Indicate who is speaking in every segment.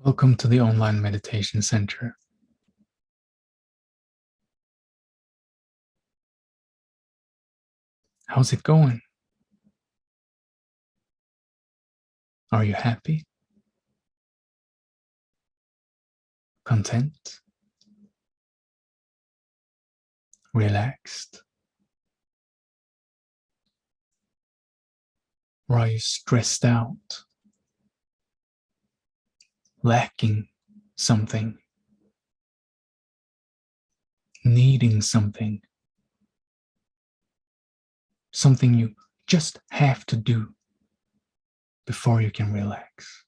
Speaker 1: Welcome to the Online Meditation Center. How's it going? Are you happy? Content? Relaxed? Or are you stressed out? Lacking something? Needing something? Something you just have to do before you can relax?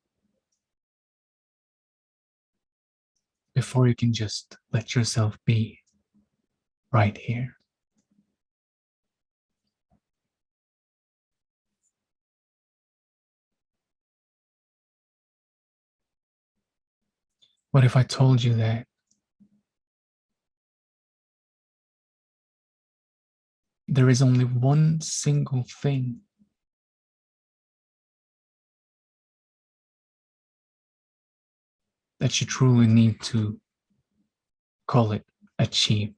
Speaker 1: Before you can just let yourself be right here? What if I told you that there is only one single thing that you truly need to, call it, achieve?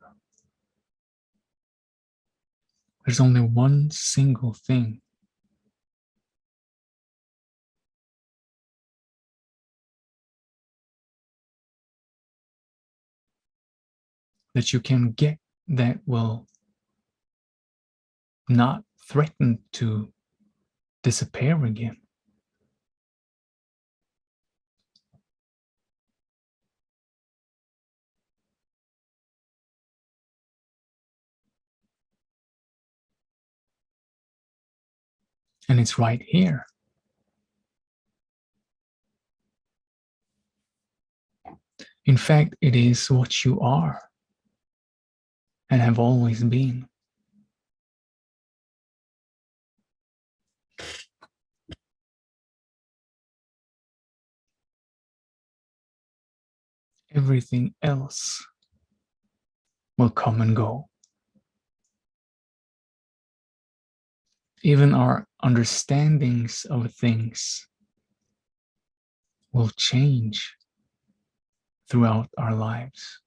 Speaker 1: There's only one single thing that you can get that will not threaten to disappear again. And it's right here. In fact, it is what you are and have always been. Everything else will come and go. Even our understandings of things will change throughout our lives.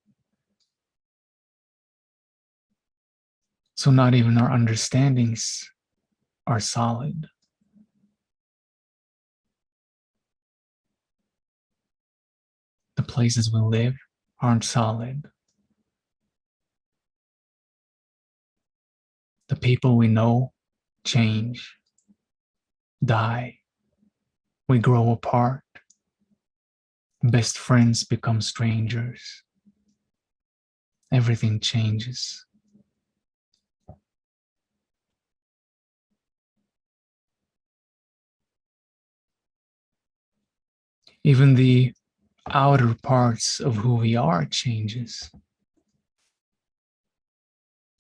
Speaker 1: So not even our understandings are solid. The places we live aren't solid. The people we know change, die. We grow apart. Best friends become strangers. Everything changes. Even the outer parts of who we are changes.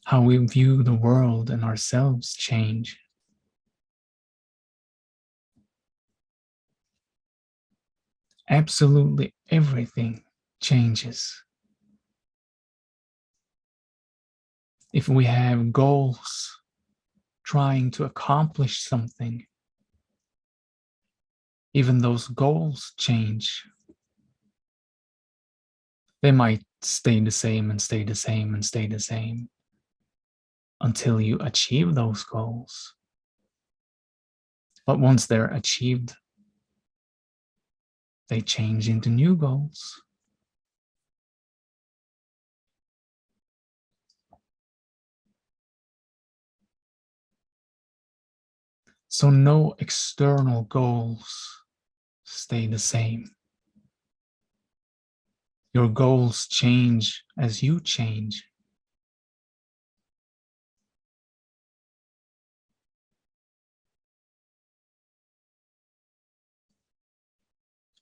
Speaker 1: How we view the world and ourselves change. Absolutely everything changes. If we have goals, trying to accomplish something, even those goals change. They might stay the same and stay the same and stay the same until you achieve those goals. But once they're achieved, they change into new goals. So no external goals stay the same. Your goals change as you change.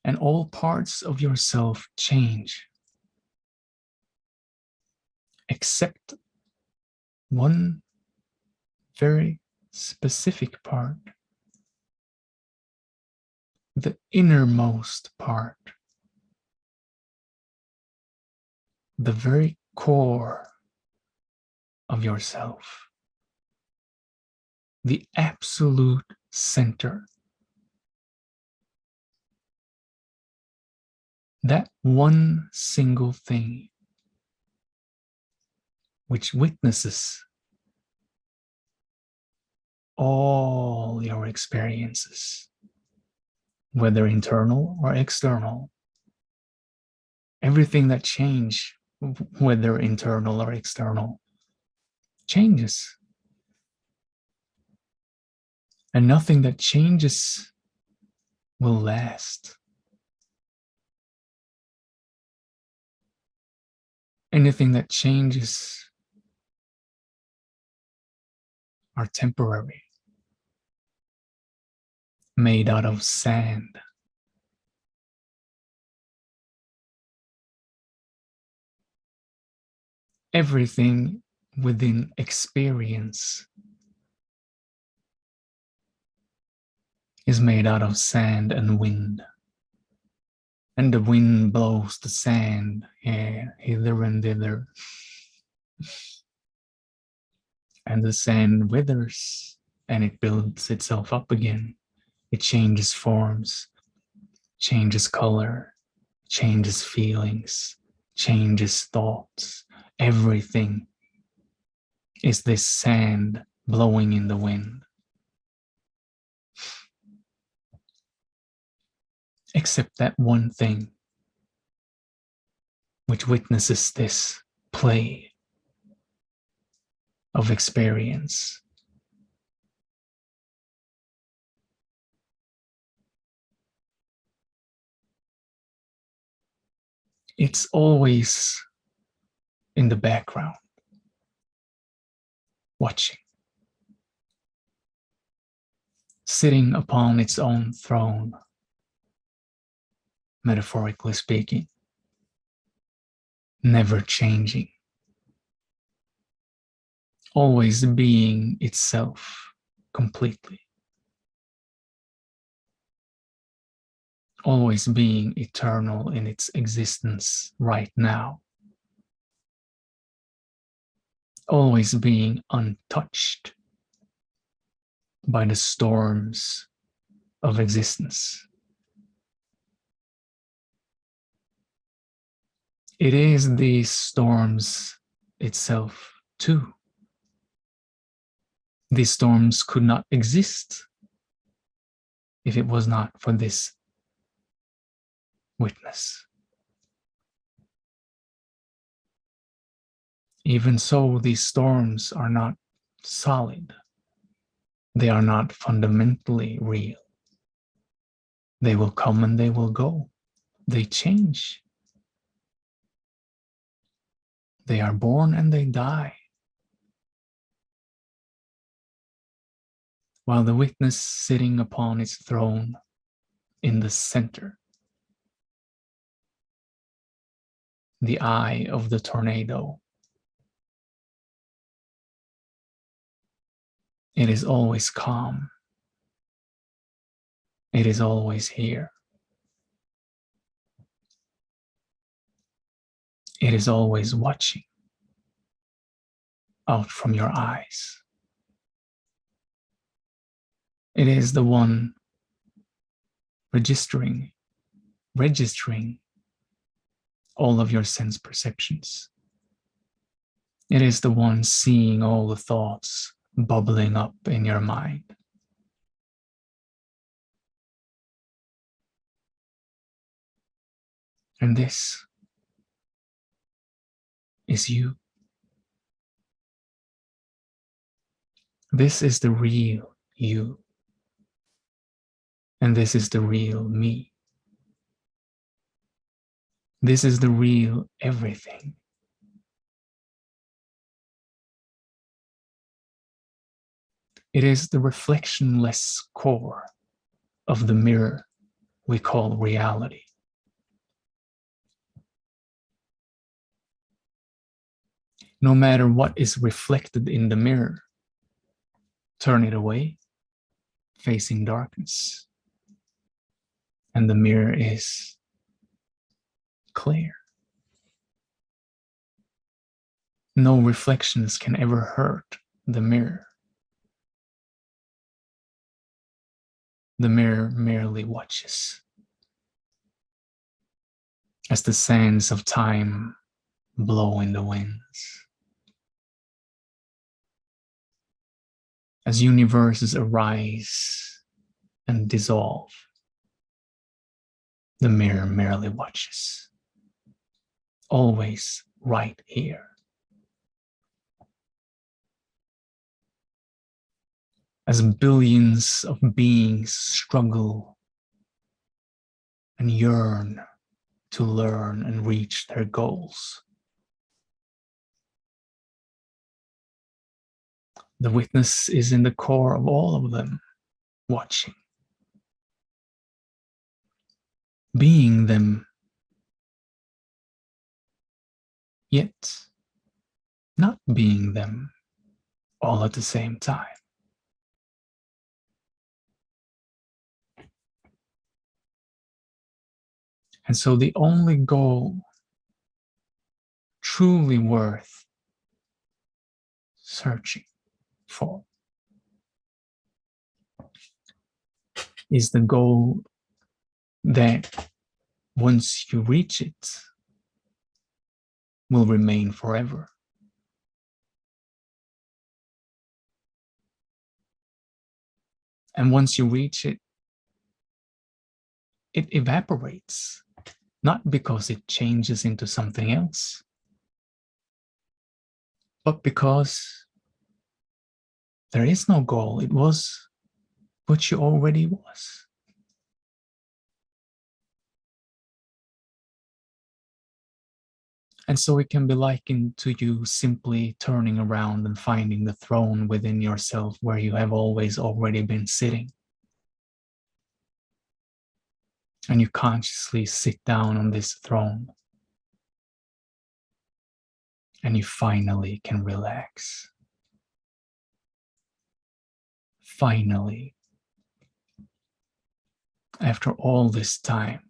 Speaker 1: And all parts of yourself change, except one very specific part, the innermost part, the very core of yourself, the absolute center. That one single thing which witnesses all your experiences, whether internal or external, everything that changes, whether internal or external, changes. And nothing that changes will last. Anything that changes are temporary, made out of sand. Everything within experience is made out of sand and wind. And the wind blows the sand hither and thither. And the sand withers and it builds itself up again. It changes forms, changes color, changes feelings, changes thoughts. Everything is this sand blowing in the wind. Except that one thing which witnesses this play of experience. It's always in the background, watching, sitting upon its own throne, metaphorically speaking, never changing, always being itself completely, always being eternal in its existence right now, always being untouched by the storms of existence. It is these storms itself too. These storms could not exist if it was not for this witness. Even so, these storms are not solid. They are not fundamentally real. They will come and they will go. They change. They are born and they die. While the witness sitting upon its throne in the center, the eye of the tornado, it is always calm. It is always here. It is always watching out from your eyes. It is the one registering all of your sense perceptions. It is the one seeing all the thoughts bubbling up in your mind. And this is you. This is the real you. And this is the real me. This is the real everything. It is the reflectionless core of the mirror we call reality. No matter what is reflected in the mirror, turn it away, facing darkness, and the mirror is clear. No reflections can ever hurt the mirror. The mirror merely watches. as the sands of time blow in the winds, as universes arise and dissolve, the mirror merely watches, always right here. As billions of beings struggle and yearn to learn and reach their goals, the witness is in the core of all of them, watching, being them, yet not being them all at the same time. And so the only goal truly worth searching for is the goal that once you reach it will remain forever. And once you reach it, it evaporates, not because it changes into something else, but because there is no goal. It was what you already was. And so it can be likened to you simply turning around and finding the throne within yourself where you have always already been sitting. And you consciously sit down on this throne. And you finally can relax. Finally, after all this time,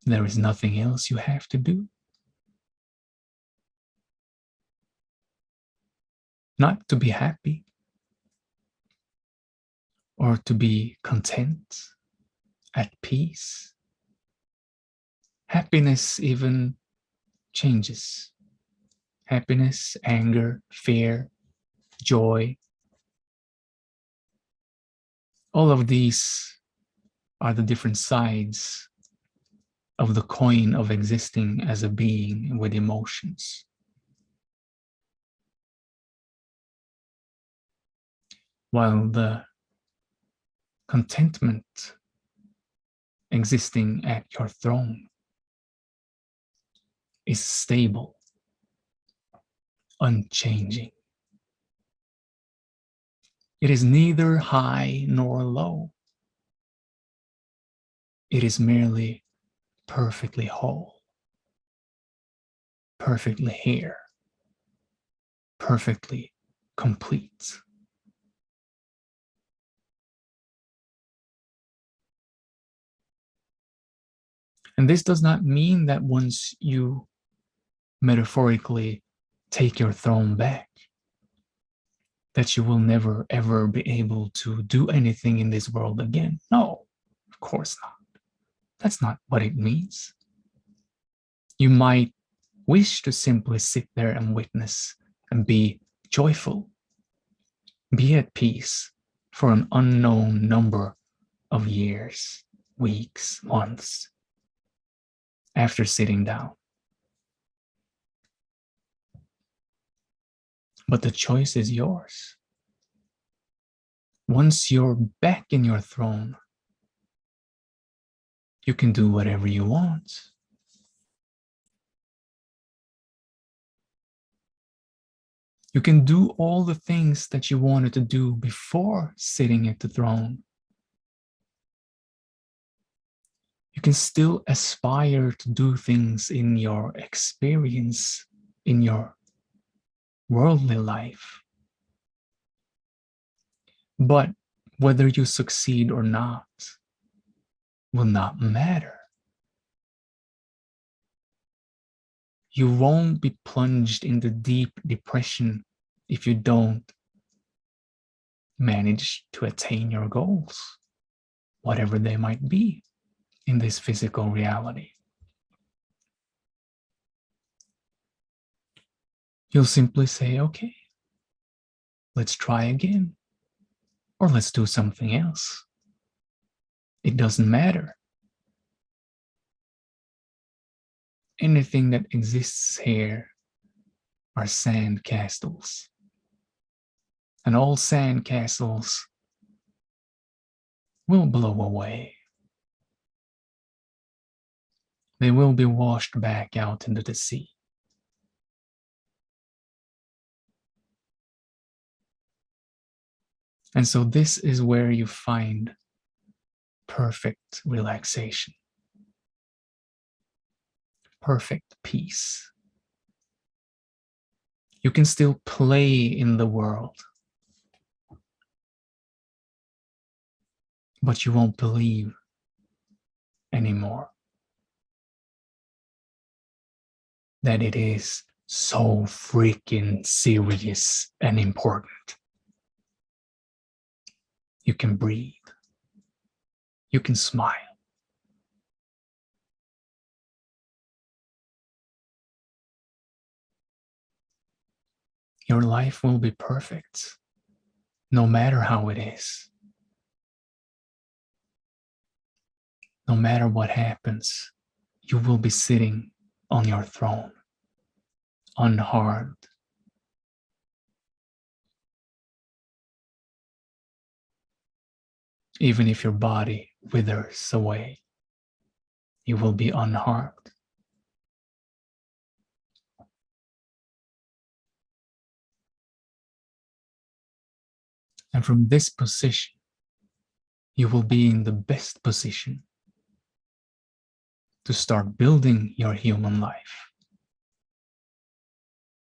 Speaker 1: there is nothing else you have to do. Not to be happy or to be content, at peace. Happiness even changes. Happiness, anger, fear, joy. All of these are the different sides of the coin of existing as a being with emotions. While the contentment existing at your throne is stable, unchanging. It is neither high nor low. It is merely perfectly whole, perfectly here, perfectly complete. And this does not mean that once you metaphorically take your throne back, that you will never ever be able to do anything in this world again. No, of course not. That's not what it means. You might wish to simply sit there and witness and be joyful, be at peace for an unknown number of years, weeks, months after sitting down. But the choice is yours. Once you're back in your throne, you can do whatever you want. You can do all the things that you wanted to do before sitting at the throne. You can still aspire to do things in your experience, in your worldly life. But whether you succeed or not will not matter. You won't be plunged into deep depression if you don't manage to attain your goals, whatever they might be. in this physical reality. You'll simply say, okay, let's try again, or let's do something else. It doesn't matter. Anything that exists here are sand castles. And all sand castles will blow away. They will be washed back out into the sea. And so this is where you find perfect relaxation, perfect peace. You can still play in the world, but you won't believe anymore that it is so freaking serious and important. You can breathe. You can smile. Your life will be perfect, no matter how it is. No matter what happens, you will be sitting on your throne, unharmed. Even if your body withers away, you will be unharmed. And from this position, you will be in the best position to start building your human life,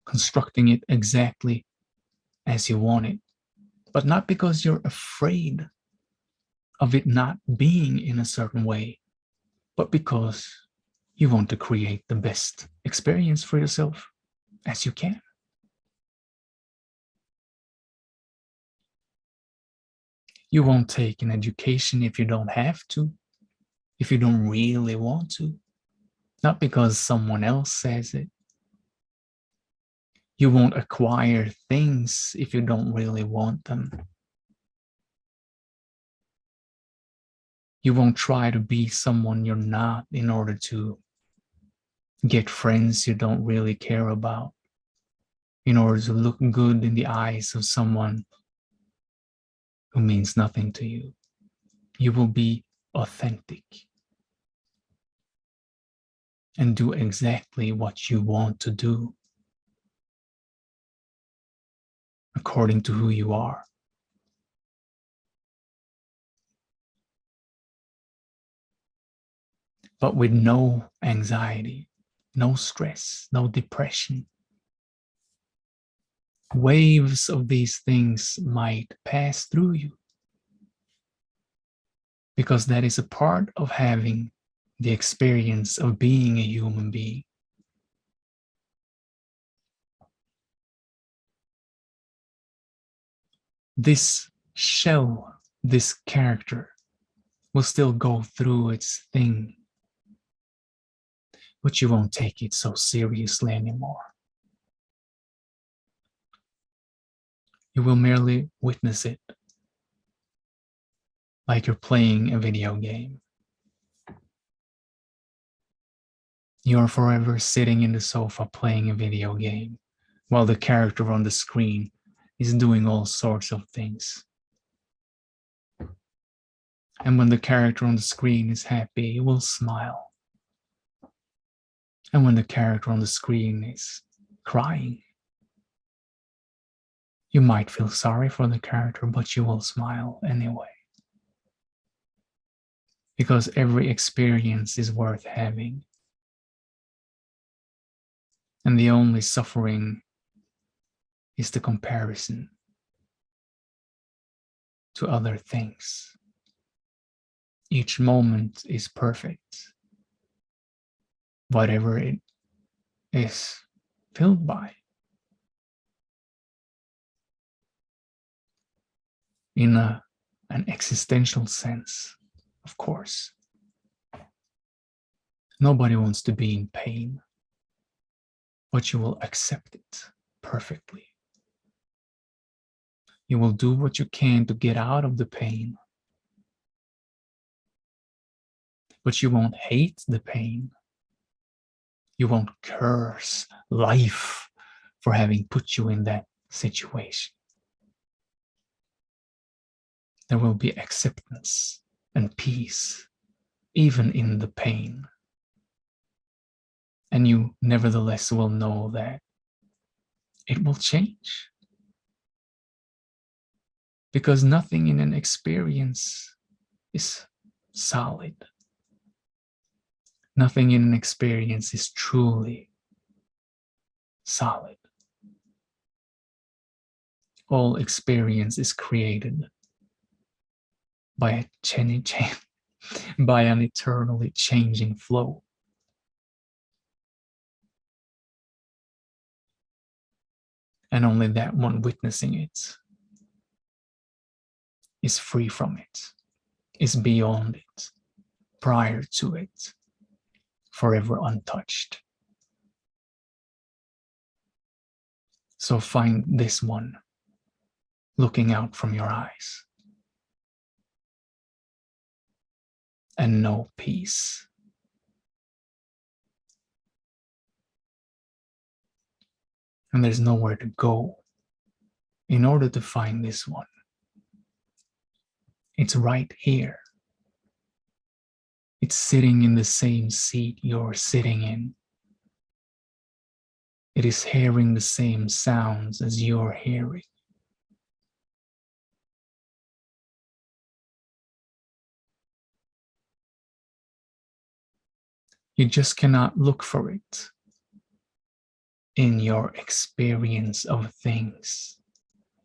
Speaker 1: constructing it exactly as you want it, but not because you're afraid of it not being in a certain way, but because you want to create the best experience for yourself as you can. You won't take an education if you don't have to, if you don't really want to, not because someone else says it. You won't acquire things if you don't really want them. You won't try to be someone you're not in order to get friends you don't really care about, in order to look good in the eyes of someone who means nothing to you. You will be authentic and do exactly what you want to do according to who you are. But with no anxiety, no stress, no depression. Waves of these things might pass through you because that is a part of having the experience of being a human being. This shell, this character, will still go through its thing, but you won't take it so seriously anymore. You will merely witness it, like you're playing a video game. You're forever sitting in the sofa playing a video game, while the character on the screen is doing all sorts of things. And when the character on the screen is happy, you will smile. And when the character on the screen is crying, you might feel sorry for the character, but you will smile anyway. Because every experience is worth having. And the only suffering is the comparison to other things. Each moment is perfect, whatever it is filled by. In an existential sense, of course. Nobody wants to be in pain, but you will accept it perfectly. You will do what you can to get out of the pain, but you won't hate the pain. You won't curse life for having put you in that situation. There will be acceptance and peace, even in the pain. And you nevertheless will know that it will change. Because nothing in an experience is solid. Nothing in an experience is truly solid. All experience is created by by an eternally changing flow. And only that one witnessing it is free from it, is beyond it, prior to it, forever untouched. So find this one looking out from your eyes and know peace. And there's nowhere to go in order to find this one. It's right here. It's sitting in the same seat you're sitting in. It is hearing the same sounds as you're hearing. You just cannot look for it in your experience of things,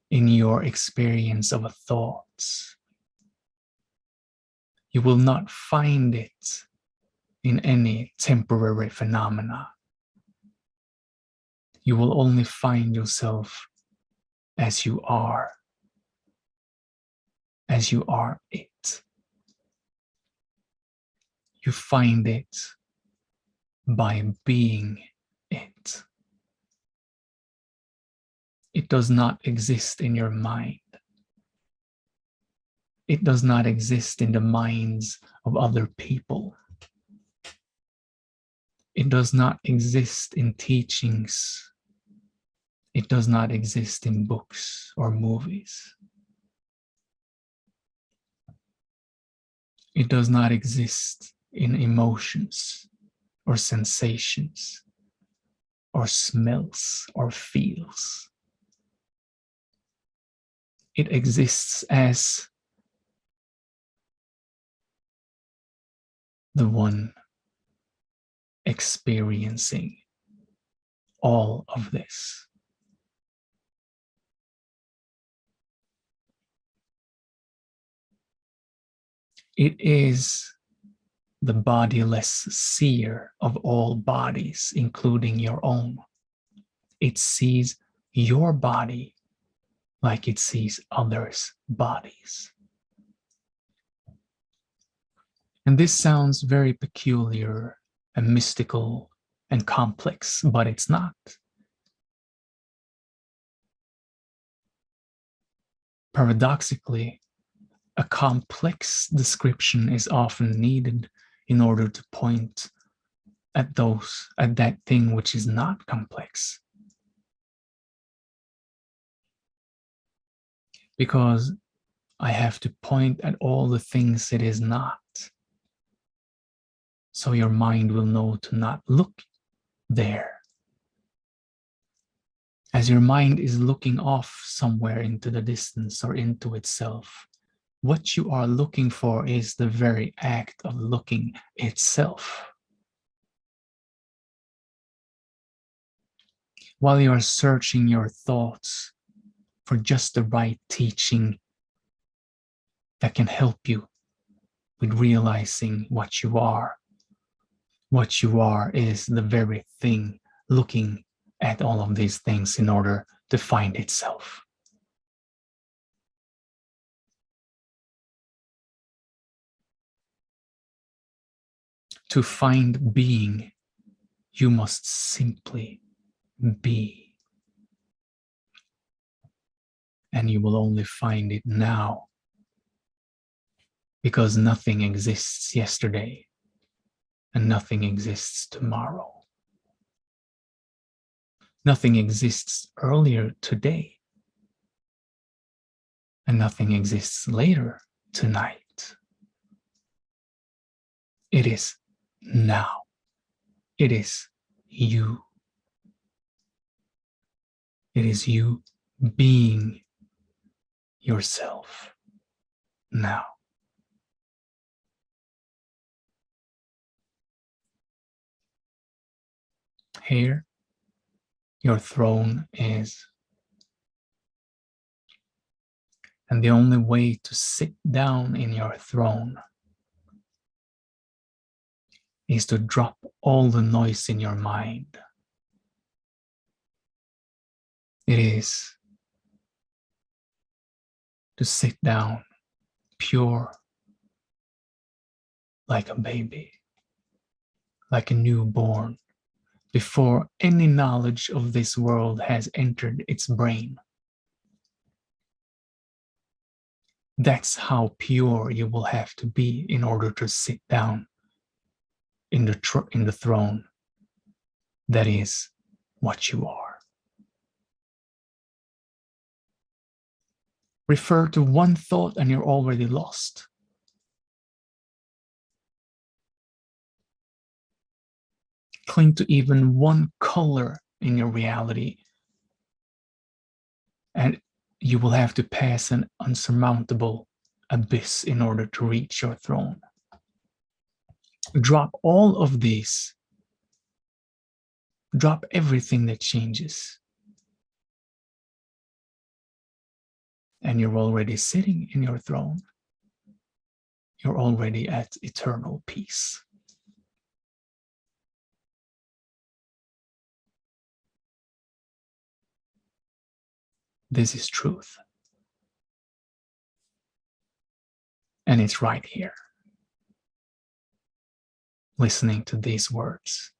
Speaker 1: in your experience of thoughts. You will not find it in any temporary phenomena. You will only find yourself as you are it. You find it by being it. It does not exist in your mind. It does not exist in the minds of other people. It does not exist in teachings. It does not exist in books or movies. It does not exist in emotions or sensations or smells or feels. It exists as the one experiencing all of this. It is the bodiless seer of all bodies, including your own. It sees your body like it sees others' bodies. And this sounds very peculiar and mystical and complex, but it's not. Paradoxically, a complex description is often needed in order to point at that thing which is not complex. Because I have to point at all the things it is not. So your mind will know to not look there. As your mind is looking off somewhere into the distance or into itself, what you are looking for is the very act of looking itself. While you are searching your thoughts for just the right teaching that can help you with realizing what you are. What you are is the very thing looking at all of these things in order to find itself. To find being, you must simply be. And you will only find it now, because nothing exists yesterday and nothing exists tomorrow. Nothing exists earlier today and nothing exists later tonight. It is now. It is you. It is you being yourself now. Here, your throne is. And the only way to sit down in your throne is to drop all the noise in your mind. It is to sit down pure, like a baby, like a newborn, before any knowledge of this world has entered its brain. That's how pure you will have to be in order to sit down in the throne that is what you are. Refer to one thought and you're already lost. Cling to even one color in your reality, and you will have to pass an unsurmountable abyss in order to reach your throne. Drop all of these. Drop everything that changes. And you're already sitting in your throne. You're already at eternal peace. This is truth. And it's right here. Listening to these words.